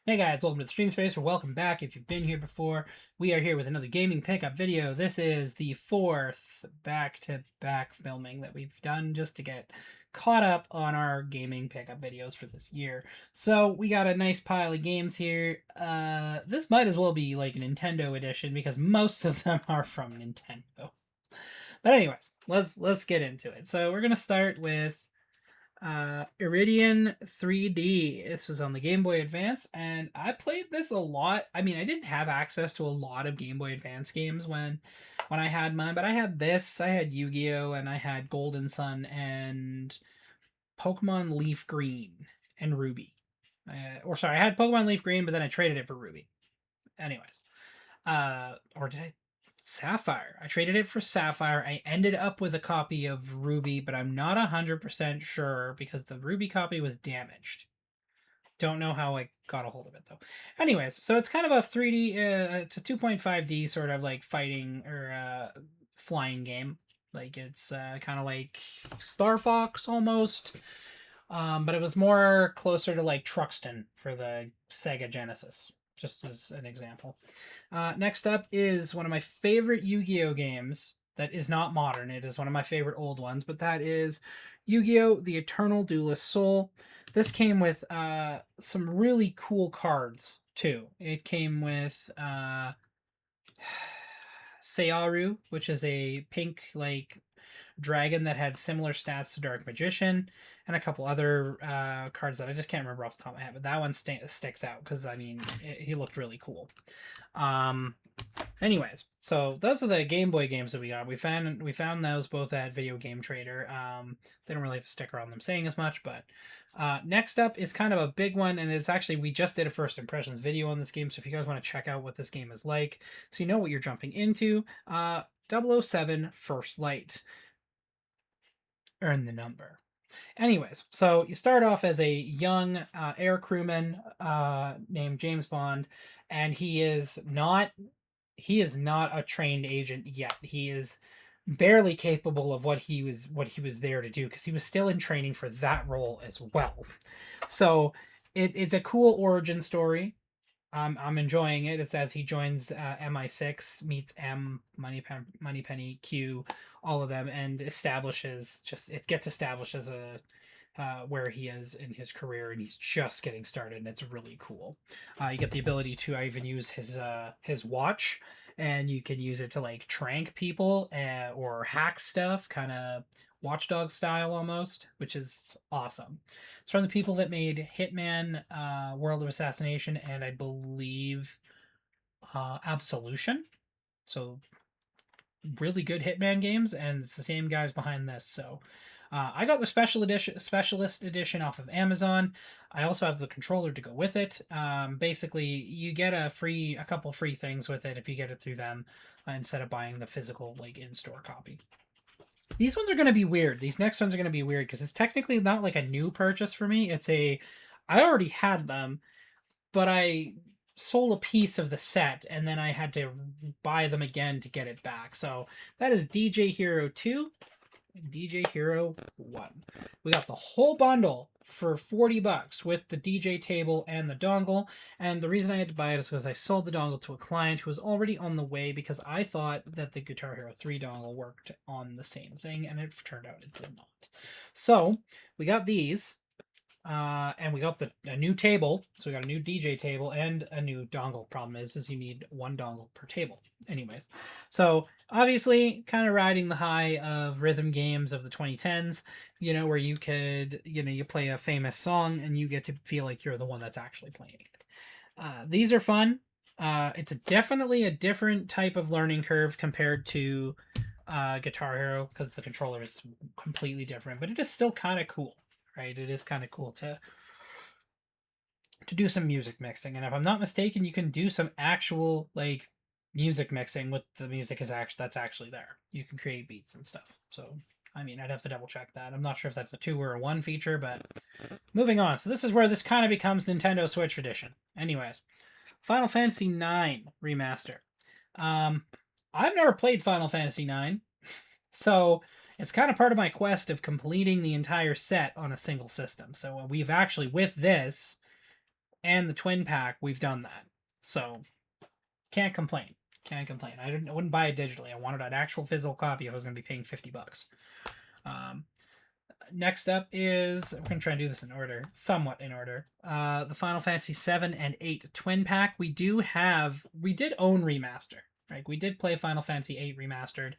Hey guys, welcome to the Stream Space, or welcome back if you've been here before. We are here with another gaming pickup video. This is the fourth back-to-back filming that we've done just to get caught up on our gaming pickup videos for this year. So we got a nice pile of games here. This might as well be like a Nintendo edition because most of them are from Nintendo. But anyways, let's get into it. So we're gonna start with Iridian 3D. This was on the Game Boy Advance, and I played this a lot. I mean, I didn't have access to a lot of Game Boy Advance games when I had mine, but I had this, I had Yu-Gi-Oh, and I had Golden Sun and Pokemon Leaf Green and Ruby. Or sorry, I had Pokemon Leaf Green, but then I traded it for Ruby. Anyways, or did I? Sapphire. I traded it for Sapphire. I ended up with a copy of Ruby, but I'm not 100% sure because the Ruby copy was damaged. Don't know how I got a hold of it though. Anyways, so it's kind of a 3D, it's a 2.5D sort of like fighting or flying game. Like it's kind of like Star Fox almost. But it was more closer to like Truxton for the Sega Genesis, just as an example. Next up is one of my favorite Yu-Gi-Oh games that is not modern. It is one of my favorite old ones, but that is Yu-Gi-Oh! The Eternal Duelist Soul. This came with some really cool cards too. It came with Searu, which is a pink like dragon that had similar stats to Dark Magician, and a couple other cards that I just can't remember off the top of my head. But that one sticks out because I mean he looked really cool. Anyways, so those are the Game Boy games that we got. We found those both at Video Game Trader. They don't really have a sticker on them saying as much, but next up is kind of a big one, and it's actually we just did a first impressions video on this game. So if you guys want to check out what this game is like, so you know what you're jumping into, 007 First Light. Earn the number. Anyways, so you start off as a young air crewman named James Bond, and he is not a trained agent yet. He is barely capable of what he was there to do because he was still in training for that role as well. So it's a cool origin story. I'm enjoying it. It's as he joins MI6, meets M, Moneypenny, Q, all of them, and it gets established as a where he is in his career, and he's just getting started, and it's really cool. You get the ability to even use his watch, and you can use it to like trank people or hack stuff, kind of Watchdog style almost, which is awesome. It's from the people that made Hitman, World of Assassination, and I believe Absolution. So really good Hitman games, and it's the same guys behind this. So I got the specialist edition off of Amazon. I also have the controller to go with it. Basically, you get a couple free things with it if you get it through them instead of buying the physical like in-store copy. These ones are going to be weird. These next ones are going to be weird because it's technically not like a new purchase for me. I already had them, but I sold a piece of the set and then I had to buy them again to get it back. So that is DJ Hero 2 and DJ Hero 1. We got the whole bundle for $40 with the DJ table and the dongle. And the reason I had to buy it is because I sold the dongle to a client who was already on the way because I thought that the Guitar Hero 3 dongle worked on the same thing, and it turned out it did not. So we got these. And we got a new table, so we got a new DJ table and a new dongle. Problem is you need one dongle per table. Anyways, so obviously kind of riding the high of rhythm games of the 2010s, where you could, you play a famous song and you get to feel like you're the one that's actually playing it. These are fun. It's definitely a different type of learning curve compared to Guitar Hero because the controller is completely different, but it is still kind of cool. Right, it is kind of cool to do some music mixing, and if I'm not mistaken, you can do some actual like music mixing with the music that's actually there. You can create beats and stuff. So I mean, I'd have to double check that. I'm not sure if that's a 2 or a 1 feature, but moving on. So this is where this kind of becomes Nintendo Switch edition. Anyways, Final Fantasy IX remaster. I've never played Final Fantasy IX, so it's kind of part of my quest of completing the entire set on a single system. So we've actually, with this, and the twin pack, we've done that. So can't complain. Can't complain. I wouldn't buy it digitally. I wanted an actual physical copy if I was going to be paying $50. Um, Next up is, we're going to try and do this in order, somewhat in order. The Final Fantasy 7 and 8 twin pack. We did own remaster. Right? We did play Final Fantasy 8 remastered,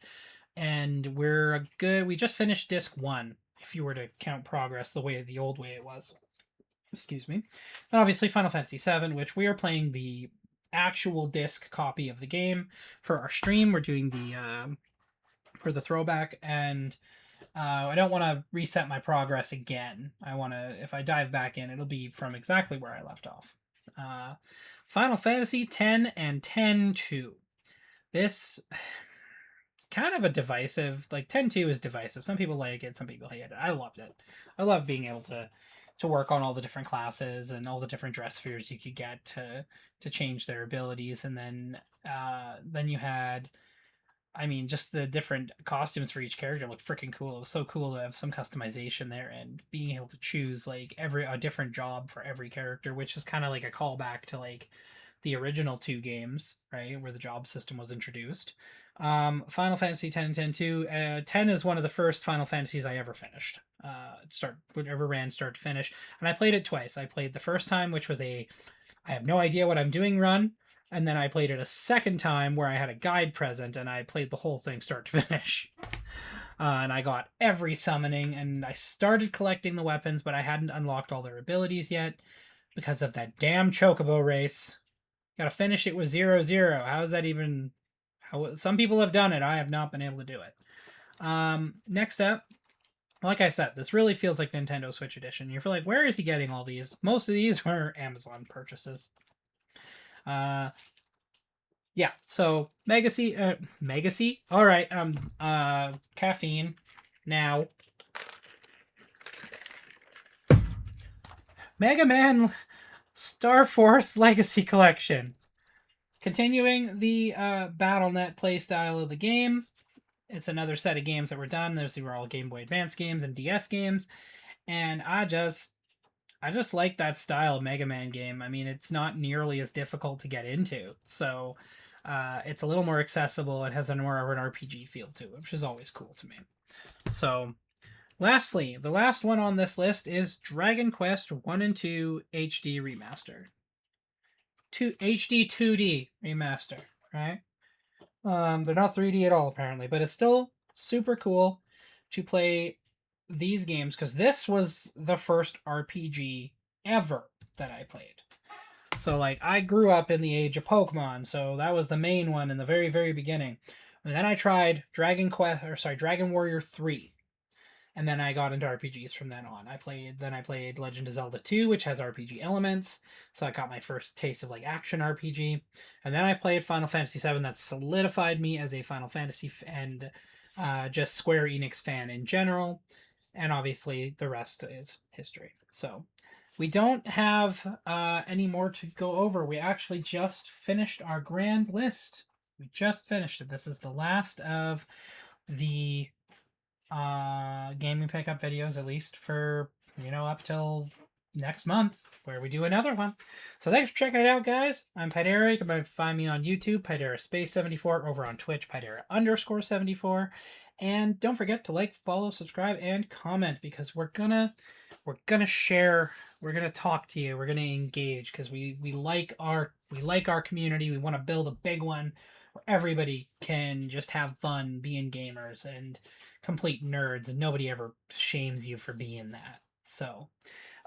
and we just finished disc 1, if you were to count progress the old way it was. Excuse me. And obviously Final Fantasy 7, which we are playing the actual disc copy of the game for our stream. We're doing for the throwback, and I don't want to reset my progress again. If I dive back in, it'll be from exactly where I left off. Final Fantasy 10 and 10-2. This kind of a divisive, like 10-2 is divisive. Some people like it, some people hate it. I loved it. I love being able to work on all the different classes and all the different dress spheres you could get to change their abilities, and then you had, I mean, just the different costumes for each character look freaking cool. It was so cool to have some customization there and being able to choose like a different job for every character, which is kind of like a callback to like the original 2 games, right, where the job system was introduced. Final Fantasy 10 and 10-2. 10 is one of the first Final Fantasies I ever finished. Whatever ran start to finish, and I played it twice. I played the first time, which was I have no idea what I'm doing run, and then I played it a second time where I had a guide present, and I played the whole thing start to finish. And I got every summoning, and I started collecting the weapons, but I hadn't unlocked all their abilities yet because of that damn chocobo race. Gotta finish it with 0-0. How is that even? Some people have done it. I have not been able to do it. Next up, like I said, this really feels like Nintendo Switch Edition. You're like, where is he getting all these? Most of these were Amazon purchases. Yeah, so Megacy. All right, caffeine now. Mega Man Star Force Legacy Collection. Continuing the BattleNet playstyle of the game. It's another set of games that were done. Those were all Game Boy Advance games and DS games, and I just like that style of Mega Man game. I mean, it's not nearly as difficult to get into, so it's a little more accessible. It has more of an RPG feel to it, which is always cool to me. So, lastly, the last one on this list is Dragon Quest 1 and 2 HD Remaster. HD 2D Remaster, right? They're not 3D at all, apparently, but it's still super cool to play these games, because this was the first RPG ever that I played. So, like, I grew up in the age of Pokemon, so that was the main one in the very, very beginning. And then I tried Dragon Warrior 3. And then I got into RPGs from then on. I played Legend of Zelda 2, which has RPG elements. So I got my first taste of like action RPG. And then I played Final Fantasy 7. That solidified me as a Final Fantasy and just Square Enix fan in general. And obviously the rest is history. So we don't have any more to go over. We actually just finished our grand list. We just finished it. This is the last of the gaming pickup videos, at least for up till next month, where we do another one. So thanks for checking it out, guys. I'm Pydera. You can find me on YouTube, Pydera Space 74, over on Twitch, Pydera_74. And don't forget to like, follow, subscribe, and comment, because we're gonna share, we're gonna talk to you, we're gonna engage, because we like our community. We want to build a big one where everybody can just have fun being gamers and complete nerds, and nobody ever shames you for being that. So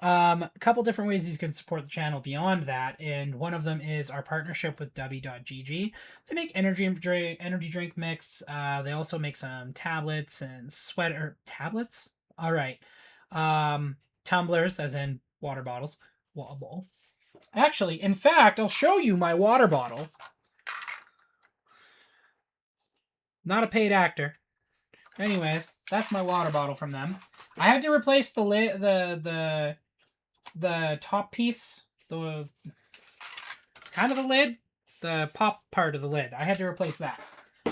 a couple different ways you can support the channel beyond that, and one of them is our partnership with W.GG. They make energy drink mix. They also make some tablets and tablets. All right, tumblers, as in water bottles. Water bottle. Actually, in fact, I'll show you my water bottle. Not a paid actor. Anyways, that's my water bottle from them. I had to replace the lid, the top piece, it's kind of the lid, the pop part of the lid. I had to replace that.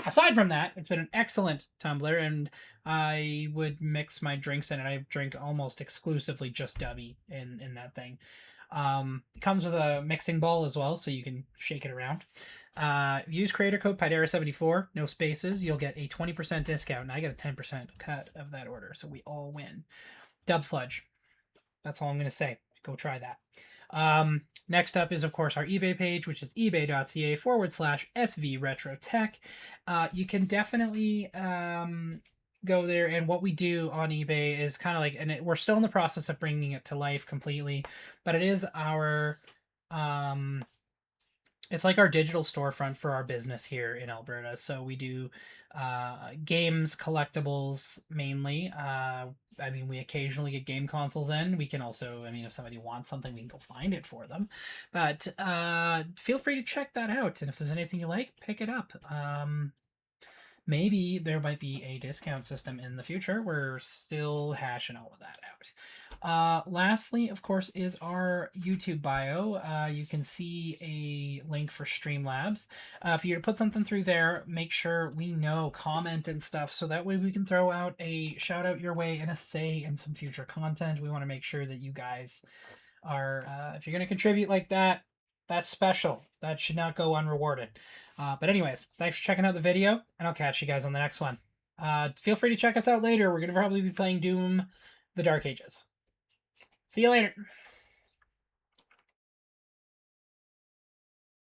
Aside from that, it's been an excellent tumbler, and I would mix my drinks in it. I drink almost exclusively just Dubby in that thing. It comes with a mixing bowl as well, so you can shake it around. Use creator code Pidera74, no spaces. You'll get a 20% discount, and I get a 10% cut of that order, so we all win. Dub Sludge. That's all I'm going to say. Go try that. Next up is, of course, our eBay page, which is ebay.ca/SV Retro Tech. You can definitely go there, and what we do on eBay is kind of like, and we're still in the process of bringing it to life completely, but it is our it's like our digital storefront for our business here in Alberta. So we do games, collectibles mainly. I mean, we occasionally get game consoles in. We can also, I mean, if somebody wants something, we can go find it for them. But feel free to check that out. And if there's anything you like, pick it up. Maybe there might be a discount system in the future. We're still hashing all of that out. Lastly, of course, is our YouTube bio. You can see a link for Streamlabs. If you're to put something through there, make sure we know, comment and stuff, so that way we can throw out a shout out your way and a say in some future content. We want to make sure that you guys are, if you're going to contribute like that, that's special. That should not go unrewarded. But anyways, thanks for checking out the video, and I'll catch you guys on the next one. Feel free to check us out later. We're going to probably be playing Doom: The Dark Ages. See you later.